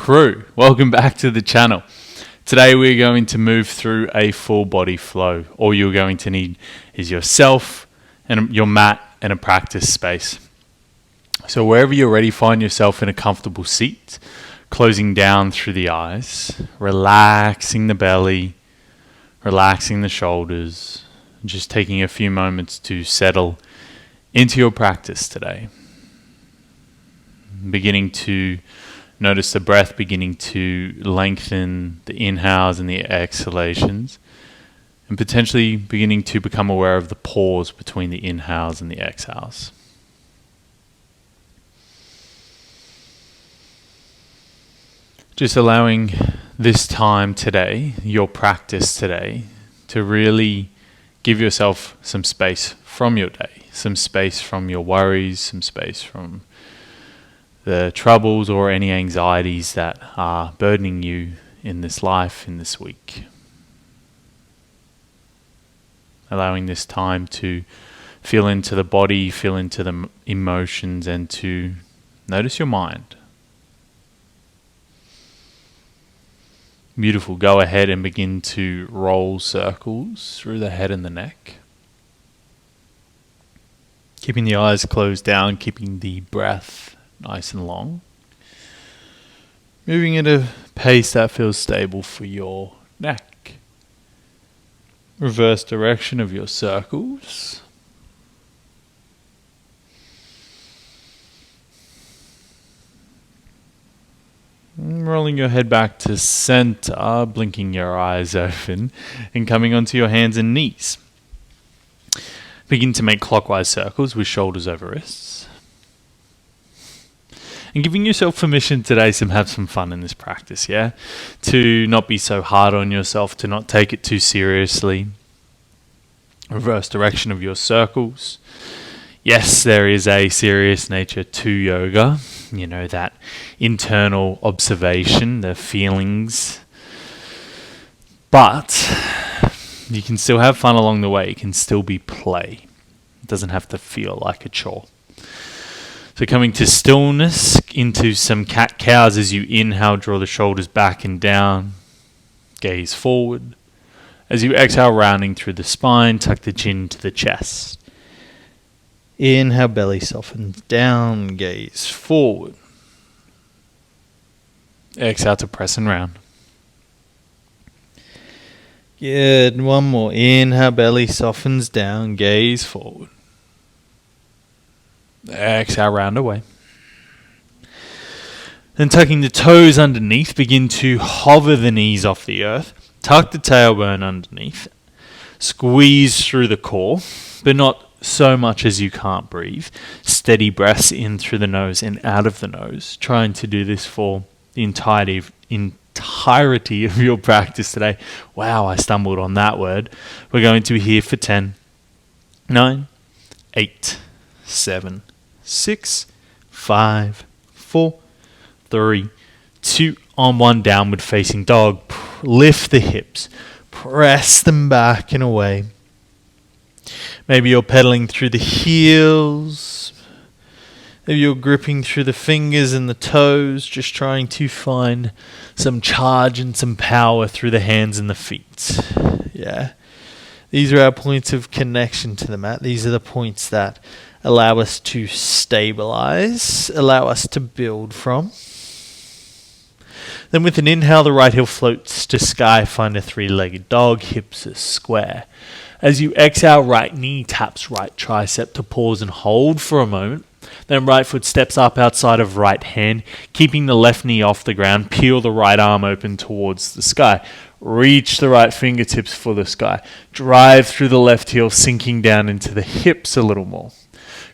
crew? Welcome back to the channel. Today we're going to move through a full body flow. All you're going to need is yourself and your mat and a practice space. So wherever you're ready, find yourself in a comfortable seat, closing down through the eyes, relaxing the belly, relaxing the shoulders, just taking a few moments to settle into your practice today. Beginning to notice the breath beginning to lengthen, the inhales and the exhalations, and potentially beginning to become aware of the pause between the inhales and the exhales. Just allowing this time today, your practice today, to really give yourself some space from your day, some space from your worries, some space from the troubles or any anxieties that are burdening you in this life, in this week. Allowing this time to feel into the body, feel into the emotions, and to notice your mind. Beautiful. Go ahead and begin to roll circles through the head and the neck. Keeping the eyes closed down, keeping the breath nice and long. Moving at a pace that feels stable for your neck. Reverse direction of your circles. Rolling your head back to center, blinking your eyes open, and coming onto your hands and knees. Begin to make clockwise circles with shoulders over wrists. And giving yourself permission today to have some fun in this practice, yeah? To not be so hard on yourself, to not take it too seriously. Reverse direction of your circles. Yes, there is a serious nature to yoga. You know, that internal observation, the feelings. But you can still have fun along the way. It can still be play. It doesn't have to feel like a chore. So coming to stillness, into some cat-cows as you inhale, draw the shoulders back and down, gaze forward. As you exhale, rounding through the spine, tuck the chin to the chest. Inhale, belly softens down, gaze forward. Exhale to press and round. Good, one more. Inhale, belly softens down, gaze forward. Exhale, round away. Then tucking the toes underneath, begin to hover the knees off the earth. Tuck the tailbone underneath. Squeeze through the core, but not so much as you can't breathe. Steady breaths in through the nose and out of the nose. Trying to do this for the entirety of your practice today. Wow, I stumbled on that word. We're going to be here for 10, 9, 8, 7, 6, 5, 4, 3, 2, on 1, downward facing dog. Lift the hips, press them back and away. Maybe you're pedaling through the heels. Maybe you're gripping through the fingers and the toes, just trying to find some charge and some power through the hands and the feet. Yeah. These are our points of connection to the mat. These are the points that allow us to stabilize, allow us to build from. Then with an inhale, the right heel floats to sky. Find a three-legged dog, hips are square. As you exhale, right knee taps right tricep to pause and hold for a moment. Then right foot steps up outside of right hand, keeping the left knee off the ground. Peel the right arm open towards the sky. Reach the right fingertips for the sky. Drive through the left heel, sinking down into the hips a little more.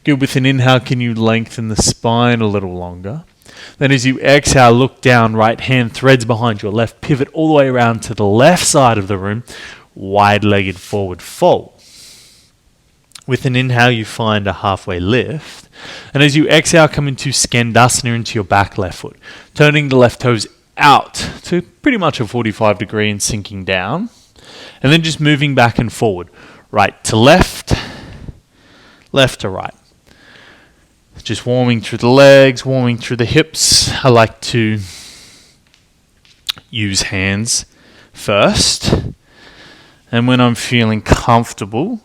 Good. With an inhale, can you lengthen the spine a little longer? Then as you exhale, look down, right hand threads behind your left, pivot all the way around to the left side of the room, wide-legged forward fold. With an inhale, you find a halfway lift. And as you exhale, come into Skandasana, into your back left foot, turning the left toes out to pretty much a 45 degree and sinking down. And then just moving back and forward, right to left, left to right. Just warming through the legs, warming through the hips. I like to use hands first. And when I'm feeling comfortable,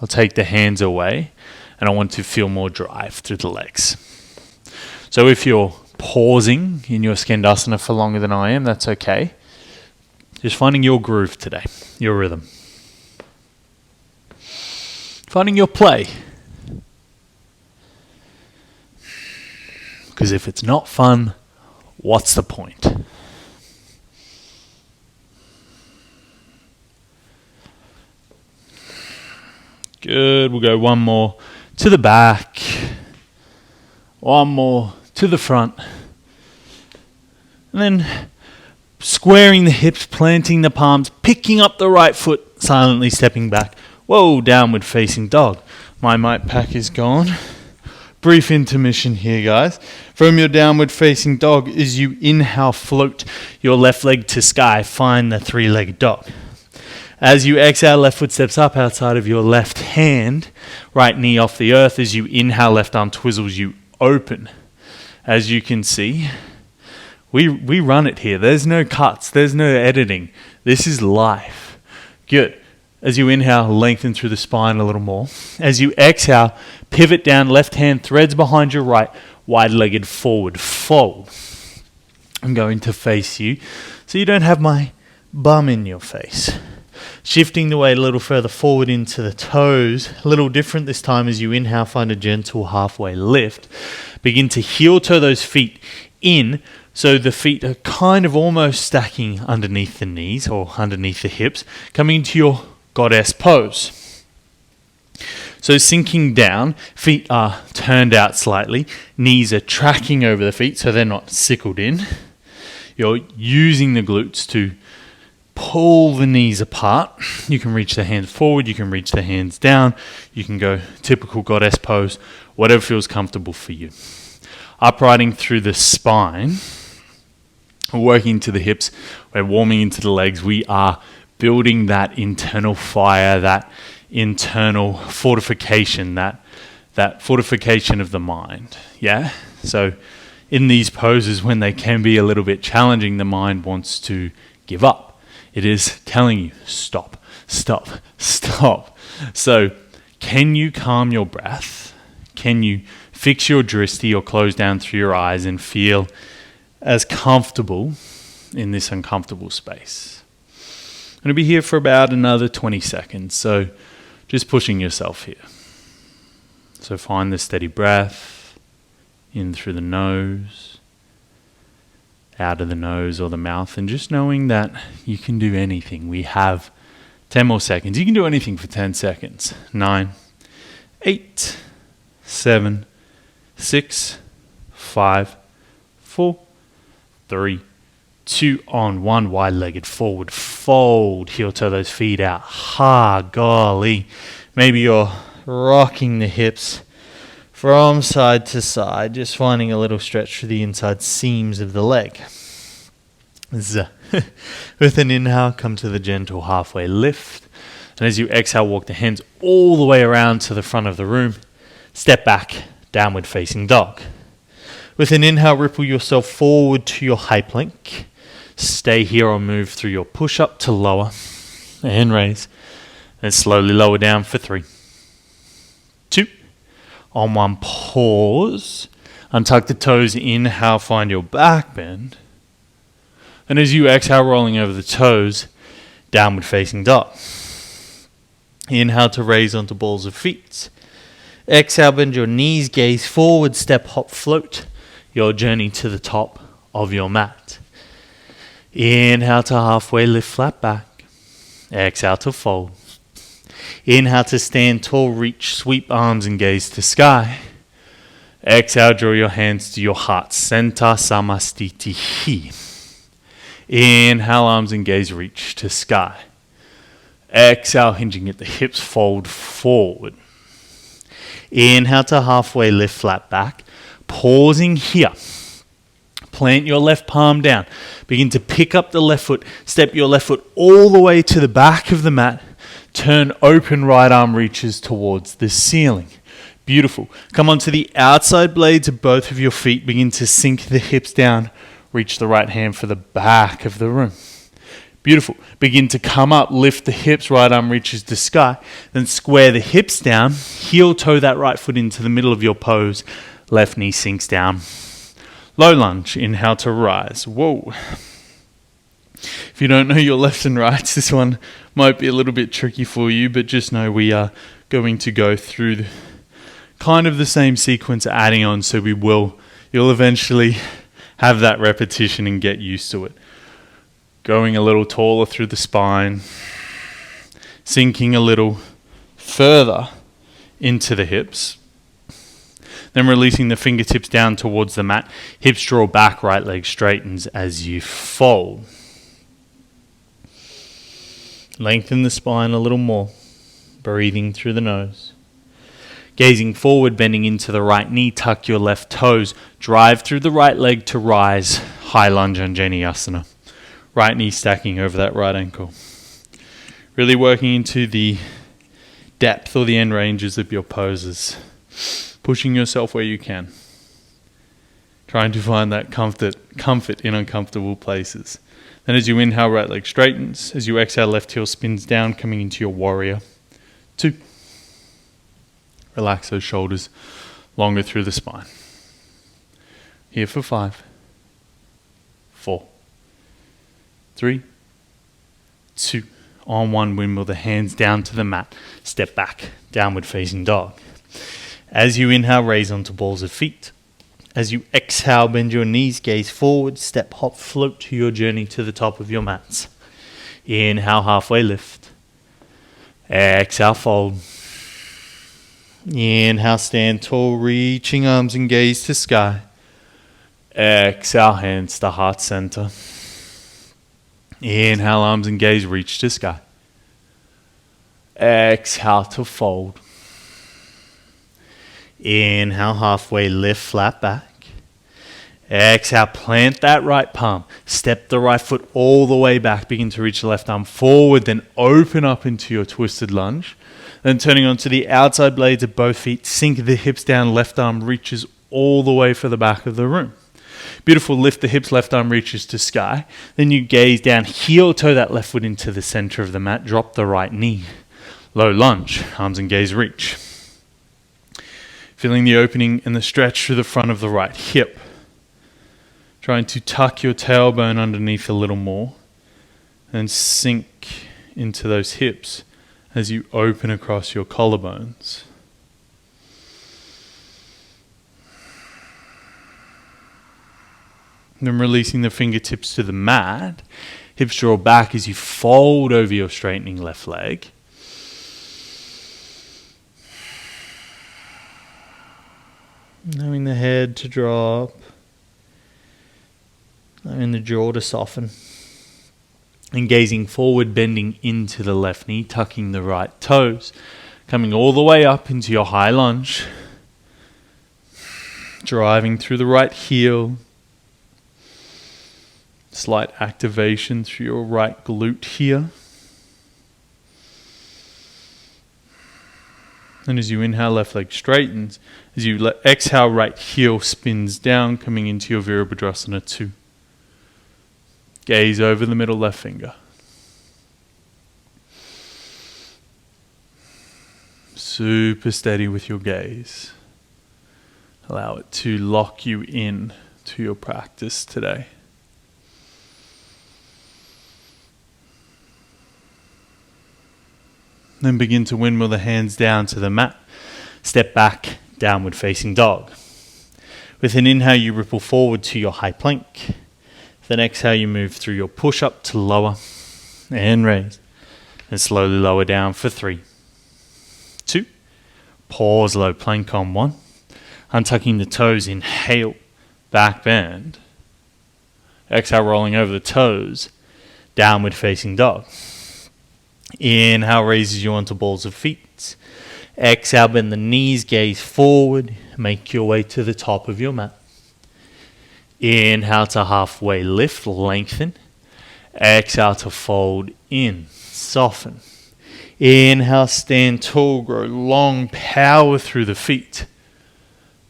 I'll take the hands away and I want to feel more drive through the legs. So if you're pausing in your Skandasana for longer than I am, that's okay. Just finding your groove today, your rhythm. Finding your play. Because if it's not fun, what's the point? Good, we'll go one more to the back, one more to the front, and then squaring the hips, planting the palms, picking up the right foot, silently stepping back. Whoa, downward facing dog. My mic pack is gone. Brief intermission here, guys. From your downward facing dog, as you inhale, float your left leg to sky, find the three-legged dog. As you exhale, left foot steps up outside of your left hand, right knee off the earth. As you inhale, left arm twizzles, you open. As you can see, we run it here. There's no cuts, there's no editing. This is life. Good. As you inhale, lengthen through the spine a little more. As you exhale, pivot down, left hand threads behind your right, wide-legged forward fold. I'm going to face you so you don't have my bum in your face. Shifting the weight a little further forward into the toes. A little different this time as you inhale, find a gentle halfway lift. Begin to heel toe those feet in, so the feet are kind of almost stacking underneath the knees or underneath the hips, coming into your goddess pose. So sinking down, feet are turned out slightly, knees are tracking over the feet so they're not sickled in. You're using the glutes to pull the knees apart. You can reach the hands forward, you can reach the hands down, you can go typical goddess pose, whatever feels comfortable for you. Uprighting through the spine, working to the hips, we're warming into the legs, we are building that internal fire, that internal fortification, that fortification of the mind. Yeah? So in these poses, when they can be a little bit challenging, the mind wants to give up. It is telling you, stop, stop, stop. So can you calm your breath? Can you fix your drishti or close down through your eyes and feel as comfortable in this uncomfortable space? I'm going to be here for about another 20 seconds, so just pushing yourself here. So find the steady breath in through the nose, out of the nose or the mouth, and just knowing that you can do anything. We have 10 more seconds. You can do anything for 10 seconds. 9, 8, 7, 6, 5, 4, 3, 2, on 1. Wide-legged forward fold. Heel toe those feet out. Ha, golly. Maybe you're rocking the hips from side to side, just finding a little stretch through the inside seams of the leg. With an inhale, come to the gentle halfway lift. And as you exhale, walk the hands all the way around to the front of the room. Step back, downward facing dog. With an inhale, ripple yourself forward to your high plank. Stay here or move through your push-up to lower. And raise. And slowly lower down for 3, 2, on 1, pause. Untuck the toes, inhale, find your back bend. And as you exhale, rolling over the toes, downward facing dog. Inhale to raise onto balls of feet. Exhale, bend your knees, gaze forward, step, hop, float your journey to the top of your mat. Inhale to halfway lift, flat back. Exhale to fold. Inhale to stand tall, reach, sweep arms and gaze to sky. Exhale, draw your hands to your heart center, samastitihi. Inhale, arms and gaze, reach to sky. Exhale, hinging at the hips, fold forward. Inhale to halfway lift, flat back. Pausing here. Plant your left palm down. Begin to pick up the left foot. Step your left foot all the way to the back of the mat. Turn open, right arm reaches towards the ceiling. Beautiful. Come onto the outside blades of both of your feet. Begin to sink the hips down. Reach the right hand for the back of the room. Beautiful. Begin to come up, lift the hips, right arm reaches to sky. Then square the hips down, heel toe that right foot into the middle of your pose. Left knee sinks down. Low lunge, inhale to rise. Whoa. If you don't know your lefts and rights, this one might be a little bit tricky for you, but just know we are going to go through kind of the same sequence, adding on, so you'll eventually have that repetition and get used to it. Going a little taller through the spine, sinking a little further into the hips, then releasing the fingertips down towards the mat. Hips draw back, right leg straightens as you fold. Lengthen the spine a little more, breathing through the nose. Gazing forward, bending into the right knee, tuck your left toes, drive through the right leg to rise, high lunge Anjaneyasana. Right knee stacking over that right ankle. Really working into the depth or the end ranges of your poses. Pushing yourself where you can. Trying to find that comfort in uncomfortable places. Then as you inhale, right leg straightens. As you exhale, left heel spins down, coming into your warrior 2. Relax those shoulders longer through the spine. Here for 5, 4, 3, 2. On 1, windmill the hands down to the mat. Step back, downward facing dog. As you inhale, raise onto balls of feet. As you exhale, bend your knees, gaze forward, step, hop, float to your journey to the top of your mats. Inhale, halfway lift. Exhale, fold. Inhale, stand tall, reaching arms and gaze to sky. Exhale, hands to heart center. Inhale, arms and gaze, reach to sky. Exhale to fold. Inhale, halfway lift, flat back. Exhale, plant that right palm. Step the right foot all the way back. Begin to reach the left arm forward, then open up into your twisted lunge. Then turning onto the outside blades of both feet, sink the hips down, left arm reaches all the way for the back of the room. Beautiful, lift the hips, left arm reaches to sky. Then you gaze down, heel toe that left foot into the center of the mat, drop the right knee. Low lunge, arms and gaze reach. Feeling the opening and the stretch through the front of the right hip. Trying to tuck your tailbone underneath a little more and sink into those hips as you open across your collarbones. Then releasing the fingertips to the mat. Hips draw back as you fold over your straightening left leg. Allowing the head to drop. Allowing the jaw to soften. And gazing forward, bending into the left knee, tucking the right toes. Coming all the way up into your high lunge. Driving through the right heel. Slight activation through your right glute here. And as you inhale, left leg straightens. As you exhale, right heel spins down, coming into your Virabhadrasana 2. Gaze over the middle left finger. Super steady with your gaze. Allow it to lock you in to your practice today. Then begin to windmill the hands down to the mat. Step back, downward facing dog. With an inhale, you ripple forward to your high plank. Then exhale, you move through your push-up to lower and raise. And slowly lower down for 3, 2. Pause, low plank on 1. Untucking the toes, inhale, back bend. Exhale, rolling over the toes, downward facing dog. Inhale, raises you onto balls of feet. Exhale, bend the knees, gaze forward. Make your way to the top of your mat. Inhale to halfway lift, lengthen. Exhale to fold in, soften. Inhale, stand tall, grow long, power through the feet.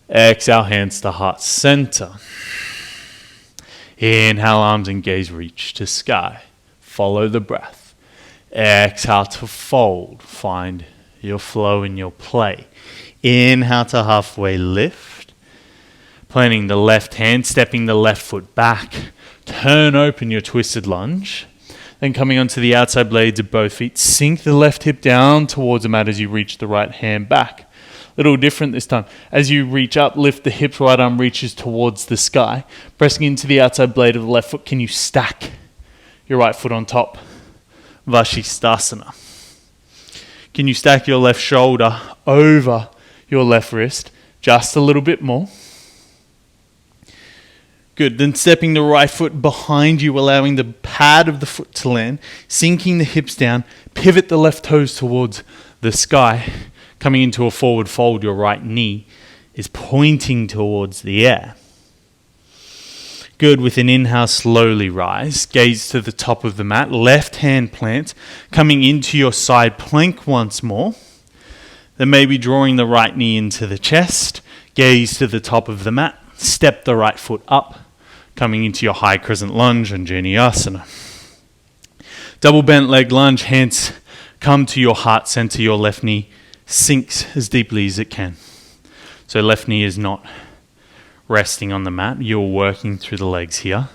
Exhale, hands to heart center. Inhale, arms and gaze reach to sky. Follow the breath. Exhale to fold. Find your flow and your play. Inhale to halfway lift. Planting the left hand, stepping the left foot back. Turn open your twisted lunge. Then coming onto the outside blades of both feet, sink the left hip down towards the mat as you reach the right hand back. Little different this time. As you reach up, lift the hips, right arm reaches towards the sky. Pressing into the outside blade of the left foot, can you stack your right foot on top? Vashisthasana. Can you stack your left shoulder over your left wrist just a little bit more? Good. Then stepping the right foot behind you, allowing the pad of the foot to land, sinking the hips down, pivot the left toes towards the sky. Coming into a forward fold, your right knee is pointing towards the air. Good. With an inhale, slowly rise. Gaze to the top of the mat. Left hand plant. Coming into your side plank once more. Then maybe drawing the right knee into the chest. Gaze to the top of the mat. Step the right foot up. Coming into your high crescent lunge and Janiyasana. Double bent leg lunge. Hands come to your heart center. Your left knee sinks as deeply as it can. So left knee is not resting on the mat. You're working through the legs here.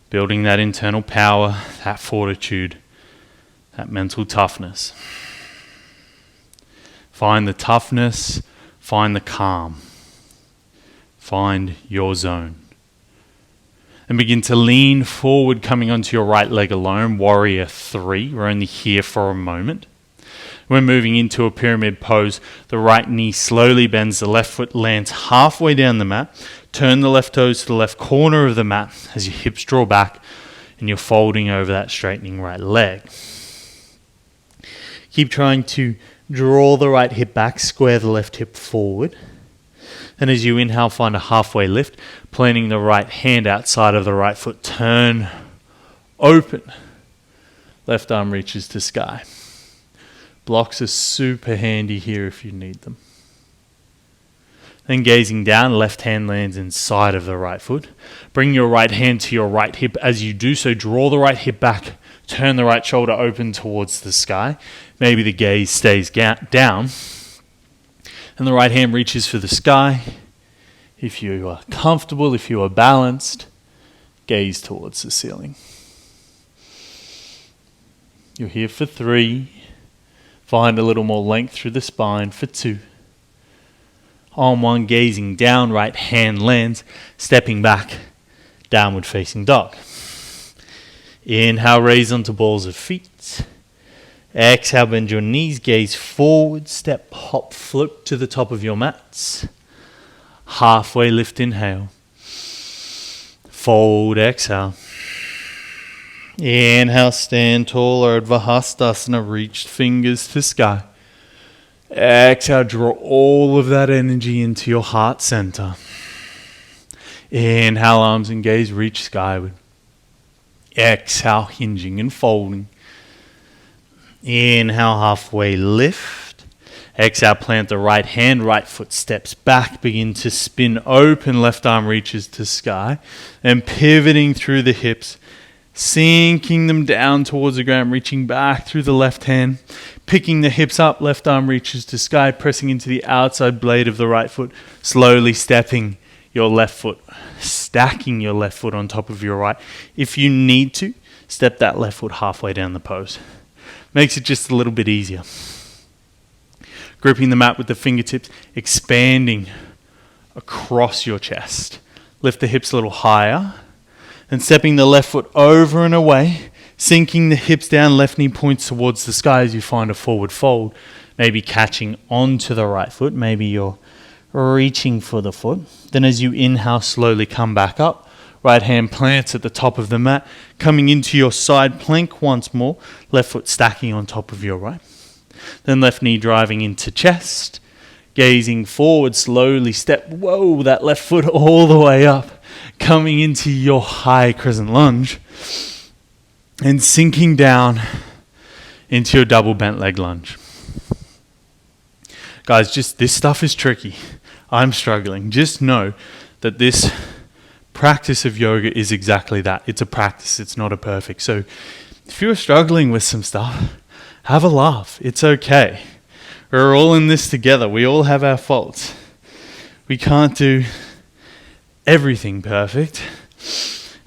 Building that internal power, that fortitude, that mental toughness. Find the toughness, find the calm. Find your zone. And begin to lean forward, coming onto your right leg alone. Warrior 3. We're only here for a moment. We're moving into a pyramid pose. The right knee slowly bends. The left foot lands halfway down the mat. Turn the left toes to the left corner of the mat as your hips draw back and you're folding over that straightening right leg. Keep trying to draw the right hip back, square the left hip forward. And as you inhale, find a halfway lift, planting the right hand outside of the right foot. Turn open. Left arm reaches to sky. Blocks are super handy here if you need them. Then gazing down, left hand lands inside of the right foot. Bring your right hand to your right hip. As you do so, draw the right hip back. Turn the right shoulder open towards the sky. Maybe the gaze stays down. And the right hand reaches for the sky. If you are comfortable, if you are balanced, gaze towards the ceiling. You're here for 3. Find a little more length through the spine for 2. On 1, gazing down, right hand lands, stepping back, downward facing dog. Inhale, raise onto balls of feet. Exhale, bend your knees, gaze forward, step, hop, float to the top of your mats. Halfway lift, inhale. Fold, exhale. Inhale, stand tall, Urdhva Hastasana, reach fingers to sky. Exhale, draw all of that energy into your heart center. Inhale, arms and gaze, reach skyward. Exhale, hinging and folding. Inhale, halfway lift. Exhale, plant the right hand, right foot steps back, begin to spin open, left arm reaches to sky, and pivoting through the hips, sinking them down towards the ground, reaching back through the left hand, picking the hips up, left arm reaches to sky, pressing into the outside blade of the right foot, slowly stepping your left foot, stacking your left foot on top of your right. If you need to, step that left foot halfway down the pose. Makes it just a little bit easier. Gripping the mat with the fingertips, expanding across your chest. Lift the hips a little higher. And stepping the left foot over and away, sinking the hips down, left knee points towards the sky as you find a forward fold. Maybe catching onto the right foot. Maybe you're reaching for the foot. Then as you inhale, slowly come back up. Right hand plants at the top of the mat, coming into your side plank once more. Left foot stacking on top of your right. Then left knee driving into chest. Gazing forward, slowly step, whoa, that left foot all the way up. Coming into your high crescent lunge. And sinking down into your double bent leg lunge. Guys, just this stuff is tricky. I'm struggling. Just know that this practice of yoga is exactly that. It's a practice. It's not a perfect. So if you're struggling with some stuff, have a laugh. It's okay. We're all in this together. We all have our faults. We can't do everything perfect.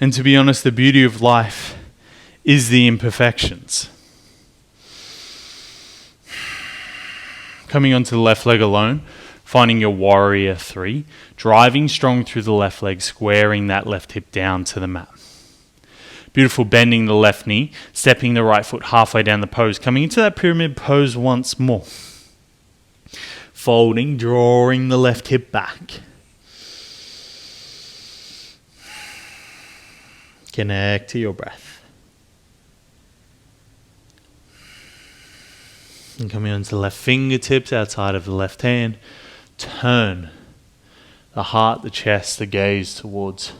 And to be honest, the beauty of life is the imperfections. Coming onto the left leg alone, finding your warrior 3, driving strong through the left leg, squaring that left hip down to the mat. Beautiful, bending the left knee, stepping the right foot halfway down the pose, coming into that pyramid pose once more. Folding, drawing the left hip back. Connect to your breath. And coming onto the left fingertips outside of the left hand. Turn the heart, the chest, the gaze towards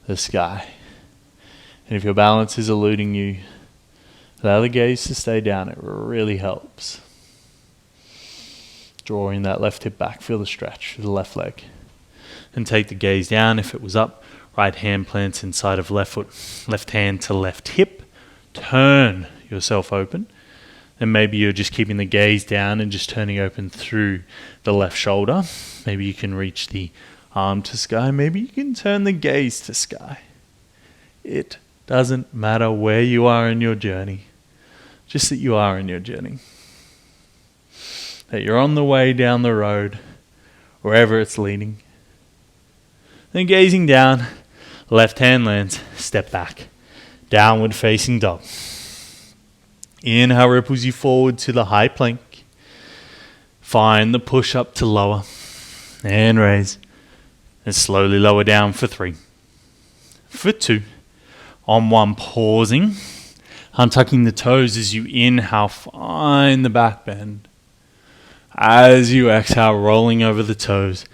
the sky. And if your balance is eluding you, allow the gaze to stay down. It really helps. Drawing that left hip back. Feel the stretch through the left leg. And take the gaze down. If it was up, right hand plants inside of left foot. Left hand to left hip. Turn yourself open. And maybe you're just keeping the gaze down and just turning open through the left shoulder. Maybe you can reach the arm to sky. Maybe you can turn the gaze to sky. It doesn't matter where you are in your journey. Just that you are in your journey. That you're on the way down the road, wherever it's leading. Then gazing down, left hand lands, step back. Downward facing dog. Inhale ripples you forward to the high plank. Find the push up to lower. And raise. And slowly lower down for 3. For 2. On 1, pausing. Untucking the toes as you inhale, find the back bend. As you exhale, rolling over the toes.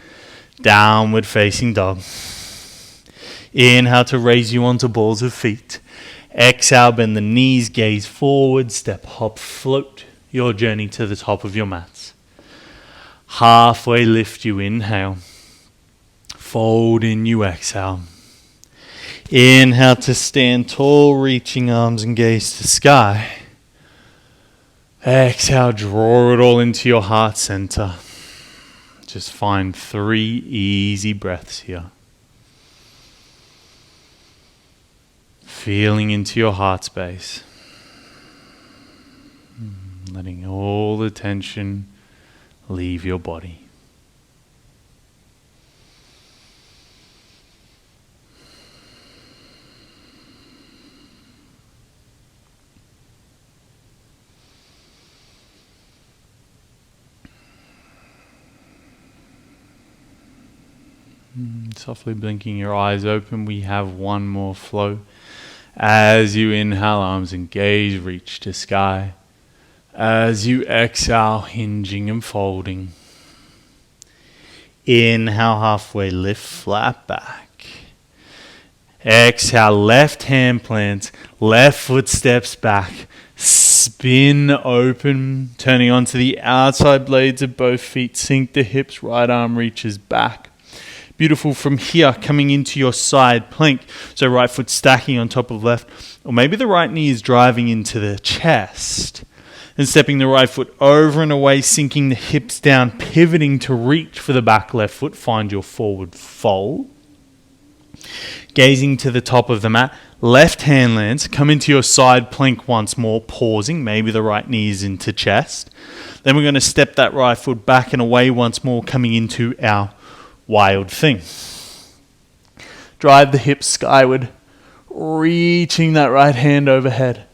Downward facing dog. Inhale to raise you onto balls of feet. Exhale, bend the knees, gaze forward, step, hop, float your journey to the top of your mats. Halfway lift, you inhale. Fold in, you exhale. Inhale to stand tall, reaching arms and gaze to sky. Exhale, draw it all into your heart center. Just find 3 easy breaths here. Feeling into your heart space. Letting all the tension leave your body. Softly blinking your eyes open, we have one more flow. As you inhale, arms and gaze, reach to sky. As you exhale, hinging and folding. Inhale, halfway lift, flat back. Exhale, left hand plants, left foot steps back. Spin open, turning onto the outside blades of both feet. Sink the hips, right arm reaches back. Beautiful. From here, coming into your side plank. So right foot stacking on top of left. Or maybe the right knee is driving into the chest. And stepping the right foot over and away, sinking the hips down, pivoting to reach for the back left foot. Find your forward fold. Gazing to the top of the mat. Left hand lands. Come into your side plank once more, pausing. Maybe the right knee is into chest. Then we're going to step that right foot back and away once more, coming into our wild thing. Drive the hips skyward, reaching that right hand overhead.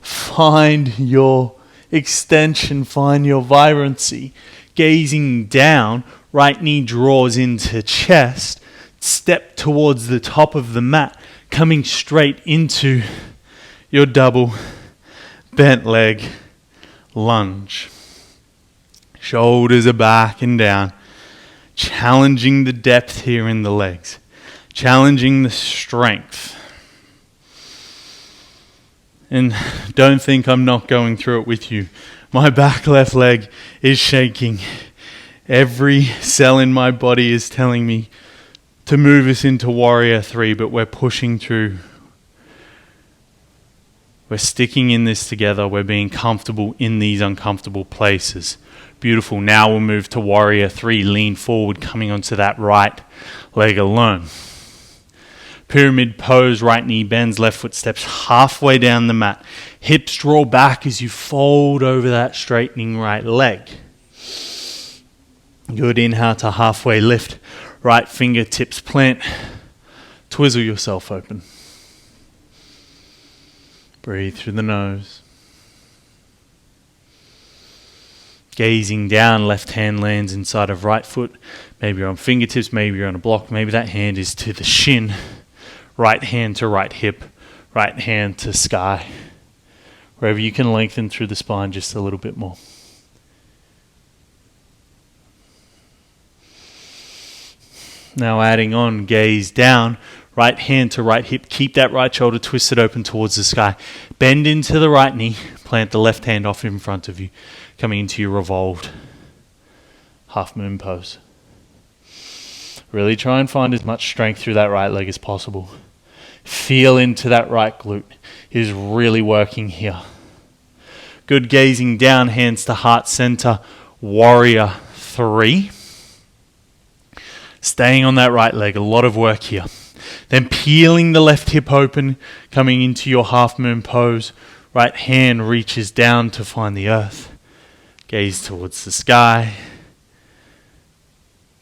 Find your extension, find your vibrancy. Gazing down, right knee draws into chest. Step towards the top of the mat, coming straight into your double bent leg lunge. Shoulders are back and down. Challenging the depth here in the legs. Challenging the strength. And don't think I'm not going through it with you. My back left leg is shaking. Every cell in my body is telling me, to move us into warrior 3, but we're pushing through. We're sticking in this together. We're being comfortable in these uncomfortable places. Beautiful. Now we'll move to warrior 3. Lean forward, coming onto that right leg alone. Pyramid pose, right knee bends, left foot steps halfway down the mat. Hips draw back as you fold over that straightening right leg. Good. Inhale to halfway lift. Right fingertips plant. Twizzle yourself open. Breathe through the nose. Gazing down, left hand lands inside of right foot. Maybe you're on fingertips, maybe you're on a block, maybe that hand is to the shin. Right hand to right hip, right hand to sky. Wherever you can lengthen through the spine just a little bit more. Now adding on, gaze down, right hand to right hip. Keep that right shoulder twisted open towards the sky. Bend into the right knee. Plant the left hand off in front of you. Coming into your revolved half moon pose. Really try and find as much strength through that right leg as possible. Feel into that right glute. It is really working here. Good. Gazing down, hands to heart center. Warrior 3. Staying on that right leg. A lot of work here. Then peeling the left hip open, coming into your half moon pose. Right hand reaches down to find the earth. Gaze towards the sky.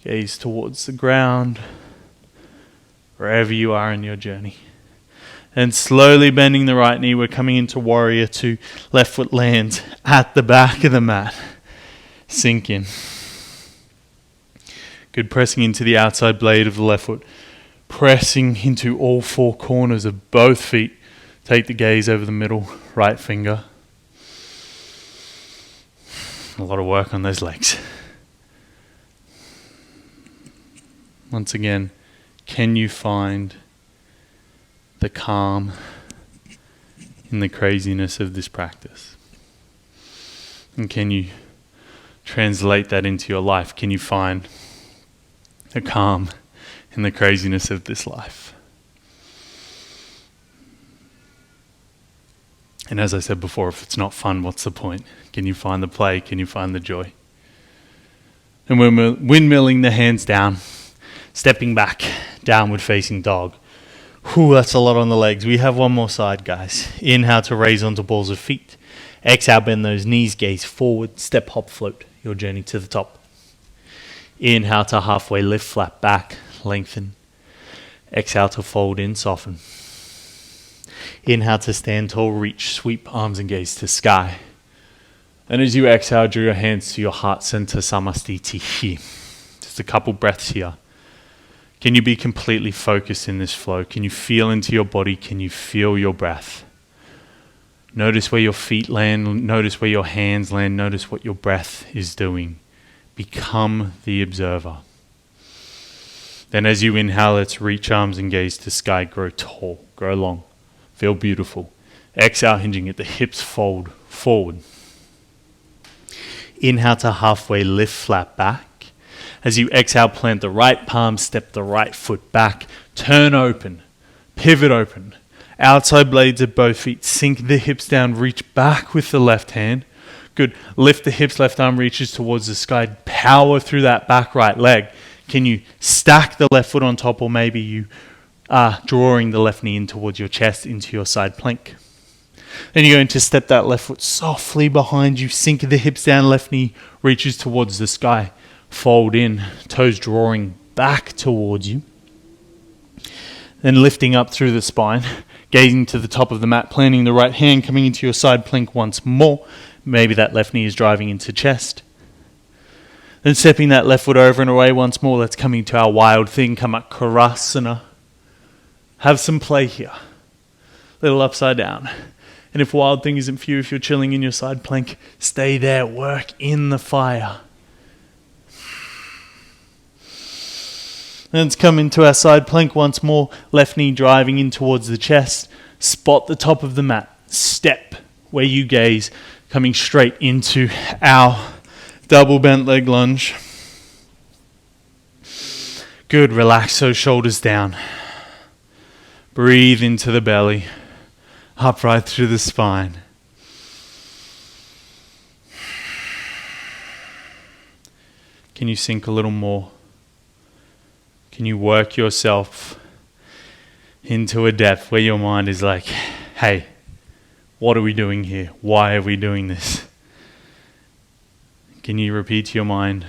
Gaze towards the ground. Wherever you are in your journey. And slowly bending the right knee, we're coming into warrior 2. Left foot lands at the back of the mat. Sink in. Good. Pressing into the outside blade of the left foot. Pressing into all 4 corners of both feet. Take the gaze over the middle, right finger. A lot of work on those legs. Once again, can you find the calm in the craziness of this practice? And can you translate that into your life? Can you find the calm in the craziness of this life? And as I said before, if it's not fun, what's the point? Can you find the play? Can you find the joy? And when we're windmilling the hands down, stepping back, downward facing dog. Whew, that's a lot on the legs. We have one more side, guys. Inhale to raise onto balls of feet. Exhale, bend those knees, gaze forward, step, hop, float. Your journey to the top. Inhale to halfway lift, flat back, lengthen. Exhale to fold in, soften. Inhale to stand tall, reach, sweep, arms and gaze to sky. And as you exhale, draw your hands to your heart center, Samastiti here. Just a couple breaths here. Can you be completely focused in this flow? Can you feel into your body? Can you feel your breath? Notice where your feet land. Notice where your hands land. Notice what your breath is doing. Become the observer. Then as you inhale, let's reach arms and gaze to sky. Grow tall, grow long. Feel beautiful. Exhale, hinging at the hips, fold forward. Inhale to halfway lift, flat back. As you exhale, plant the right palm, step the right foot back. Turn open, pivot open. Outside blades of both feet. Sink the hips down, reach back with the left hand. Good. Lift the hips, left arm reaches towards the sky. Power through that back right leg. Can you stack the left foot on top, or maybe you are drawing the left knee in towards your chest into your side plank. Then you're going to step that left foot softly behind you. Sink the hips down, left knee reaches towards the sky. Fold in, toes drawing back towards you. Then lifting up through the spine, gazing to the top of the mat, planting the right hand, coming into your side plank once more. Maybe that left knee is driving into chest. Then stepping that left foot over and away once more. Let's come into our wild thing, come up Karasana. Have some play here. Little upside down. And if wild thing isn't for you, if you're chilling in your side plank, stay there, work in the fire. Then let's come into our side plank once more. Left knee driving in towards the chest. Spot the top of the mat. Step where you gaze, coming straight into our double bent leg lunge. Good, relax those shoulders down. Breathe into the belly, up right through the spine. Can you sink a little more? Can you work yourself into a depth where your mind is like, hey, what are we doing here? Why are we doing this? Can you repeat to your mind,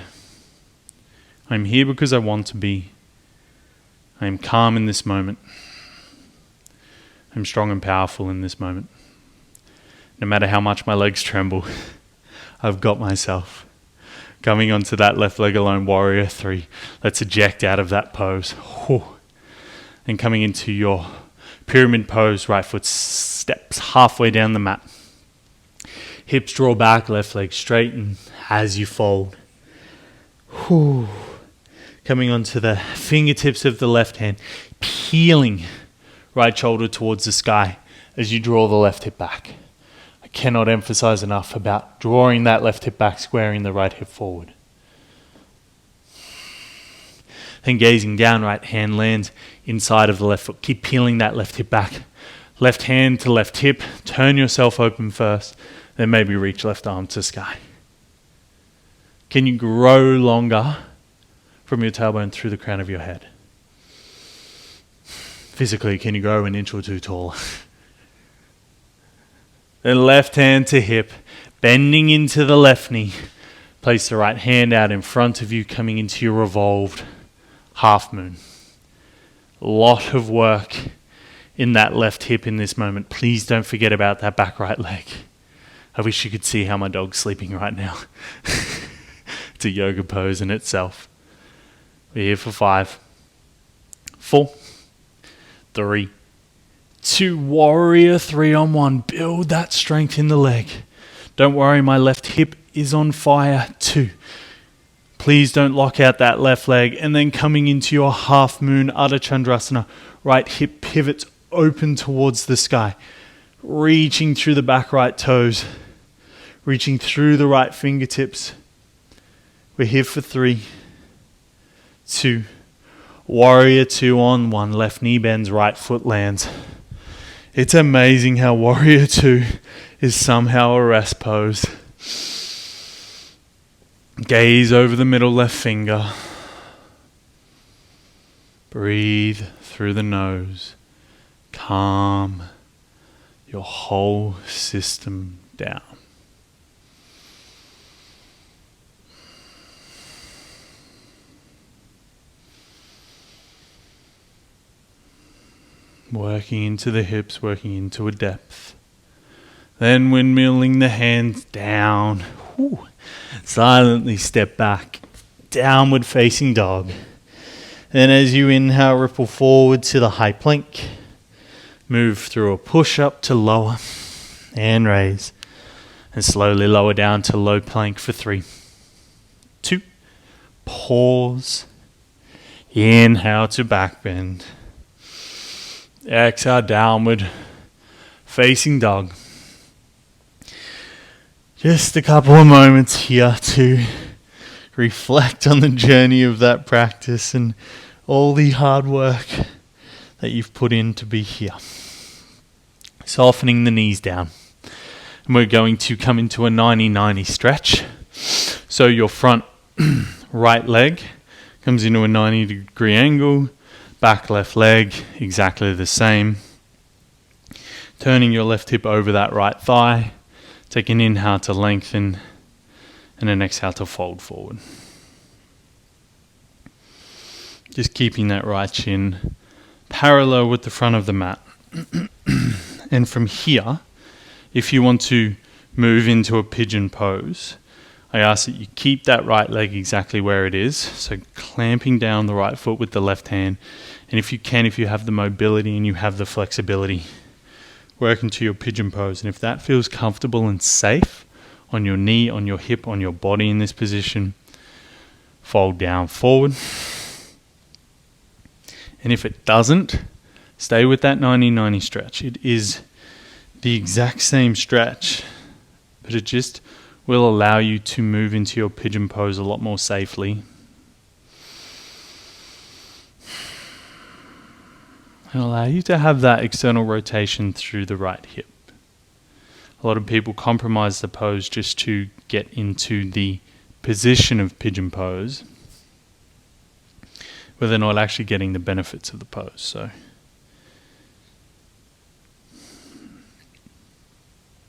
I'm here because I want to be. I am calm in this moment. I'm strong and powerful in this moment. No matter how much my legs tremble, I've got myself. Coming onto that left leg alone, warrior 3. Let's eject out of that pose. Whew. And coming into your pyramid pose, right foot steps halfway down the mat. Hips draw back, left leg straighten as you fold. Whew. Coming onto the fingertips of the left hand, peeling right shoulder towards the sky as you draw the left hip back. I cannot emphasize enough about drawing that left hip back, squaring the right hip forward. Then gazing down, right hand lands inside of the left foot. Keep peeling that left hip back. Left hand to left hip. Turn yourself open first. Then maybe reach left arm to sky. Can you grow longer from your tailbone through the crown of your head? Physically, can you grow an inch or two taller? Then left hand to hip, bending into the left knee. Place the right hand out in front of you, coming into your revolved half moon. A lot of work in that left hip in this moment. Please don't forget about that back right leg. I wish you could see how my dog's sleeping right now. It's a yoga pose in itself. We're here for 5, 4, 3, 2, warrior 3 on 1. Build that strength in the leg. Don't worry, my left hip is on fire. 2. Please don't lock out that left leg. And then coming into your half moon, Ardha Chandrasana, right hip pivots open towards the sky. Reaching through the back right toes. Reaching through the right fingertips. We're here for 3, 2, warrior 2 on 1. Left knee bends, right foot lands. It's amazing how warrior 2 is somehow a rest pose. Gaze over the middle left finger. Breathe through the nose. Calm your whole system down. Working into the hips, working into a depth. Then windmilling the hands down. Whew. Silently step back. Downward facing dog. Then as you inhale, ripple forward to the high plank. Move through a push up to lower. And raise. And slowly lower down to low plank for 3, 2. Pause. Inhale to back bend. Exhale, downward facing dog. Just a couple of moments here to reflect on the journey of that practice and all the hard work that you've put in to be here. Softening the knees down. And we're going to come into a 90-90 stretch. So your front right leg comes into a 90-degree angle. Back left leg, exactly the same. Turning your left hip over that right thigh. Take an inhale to lengthen and an exhale to fold forward. Just keeping that right shin parallel with the front of the mat. And from here, if you want to move into a pigeon pose, I ask that you keep that right leg exactly where it is. So clamping down the right foot with the left hand. And if you can, if you have the mobility and you have the flexibility, work into your pigeon pose. And if that feels comfortable and safe on your knee, on your hip, on your body in this position, fold down forward. And if it doesn't, stay with that 90-90 stretch. It is the exact same stretch, but it just will allow you to move into your pigeon pose a lot more safely. And allow you to have that external rotation through the right hip. A lot of people compromise the pose just to get into the position of pigeon pose, but they're not actually getting the benefits of the pose. So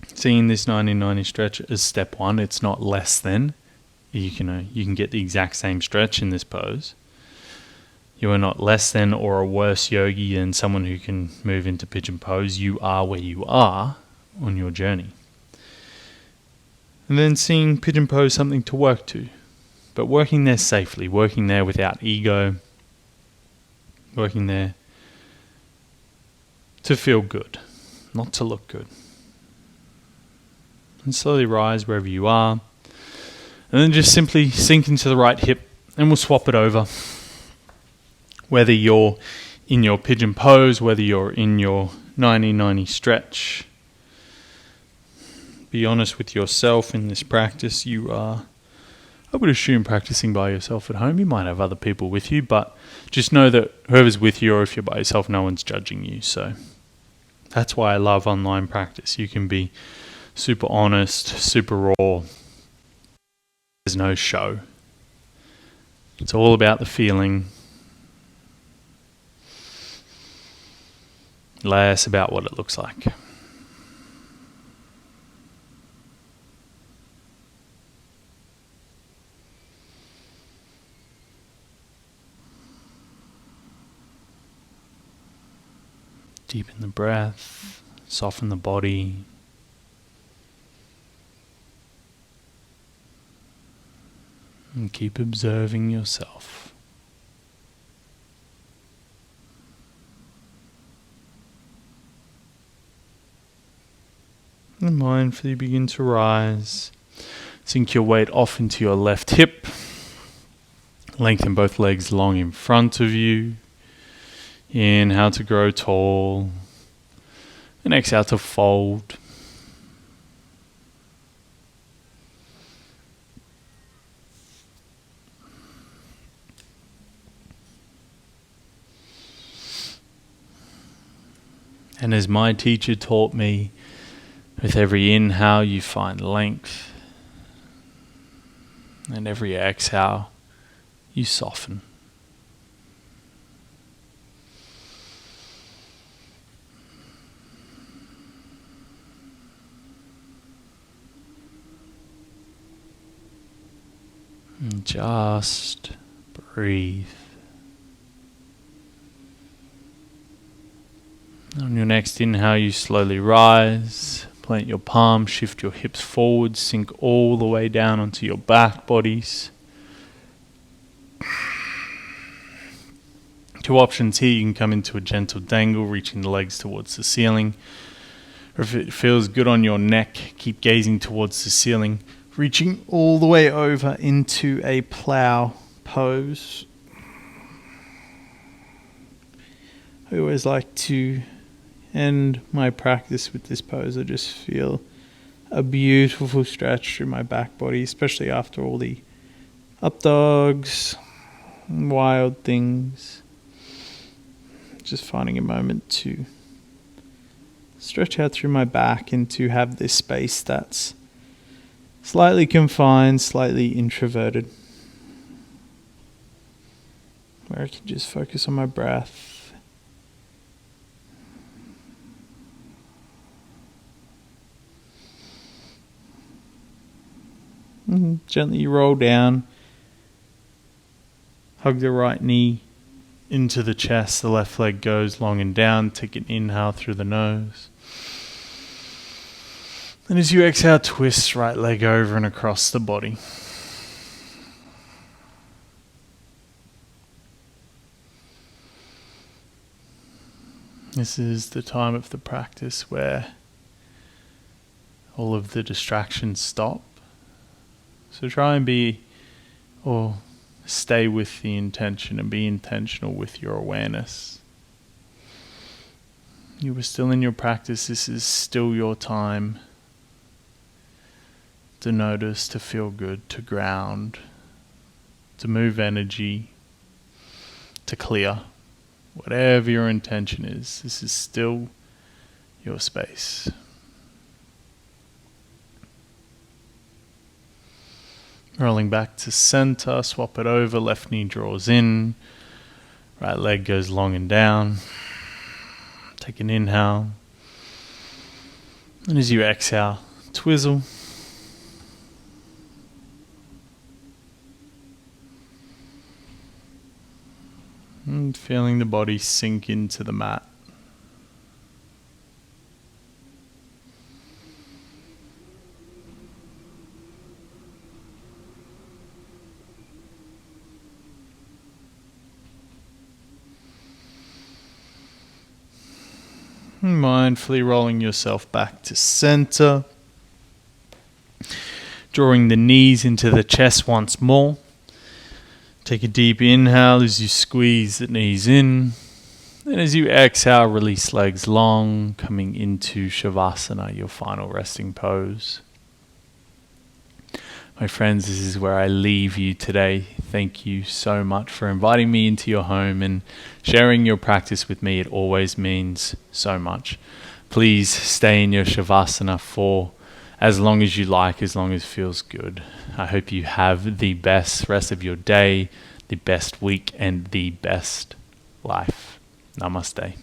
seeing this 90-90 stretch as step one, it's not less than. You can get the exact same stretch in this pose. You are not less than or a worse yogi than someone who can move into pigeon pose. You are where you are on your journey. And then seeing pigeon pose something to work to, but working there safely, working there without ego, working there to feel good, not to look good. And slowly rise wherever you are. And then just simply sink into the right hip, and we'll swap it over. Whether you're in your pigeon pose, whether you're in your 90-90 stretch, be honest with yourself in this practice. You are, I would assume, practicing by yourself at home. You might have other people with you, but just know that whoever's with you, or if you're by yourself, no one's judging you. So that's why I love online practice. You can be super honest, super raw. There's no show. It's all about the feeling, less about what it looks like. Deepen the breath, soften the body. And keep observing yourself. And mindfully begin to rise. Sink your weight off into your left hip. Lengthen both legs long in front of you. Inhale to grow tall. And exhale to fold. And as my teacher taught me, with every inhale you find length, and every exhale you soften. And just breathe. On your next inhale, you slowly rise, plant your palms, shift your hips forward, sink all the way down onto your back bodies. Two options here: you can come into a gentle dangle, reaching the legs towards the ceiling. Or if it feels good on your neck, keep gazing towards the ceiling, reaching all the way over into a plow pose. I always like to end my practice with this pose. I just feel a beautiful stretch through my back body, especially after all the up dogs and wild things. Just finding a moment to stretch out through my back and to have this space that's slightly confined, slightly introverted, where I can just focus on my breath. Gently roll down, hug the right knee into the chest, the left leg goes long and down, take an inhale through the nose. And as you exhale, twist right leg over and across the body. This is the time of the practice where all of the distractions stop. So try and stay with the intention and be intentional with your awareness. You are still in your practice. This is still your time to notice, to feel good, to ground, to move energy, to clear. Whatever your intention is, this is still your space. Rolling back to center, swap it over, left knee draws in, right leg goes long and down. Take an inhale. And as you exhale, twizzle. And feeling the body sink into the mat. Mindfully rolling yourself back to center. Drawing the knees into the chest once more. Take a deep inhale as you squeeze the knees in. And as you exhale, release legs long, coming into Shavasana, your final resting pose. My friends, this is where I leave you today. Thank you so much for inviting me into your home and sharing your practice with me. It always means so much. Please stay in your Shavasana for as long as you like, as long as it feels good. I hope you have the best rest of your day, the best week, and the best life. Namaste.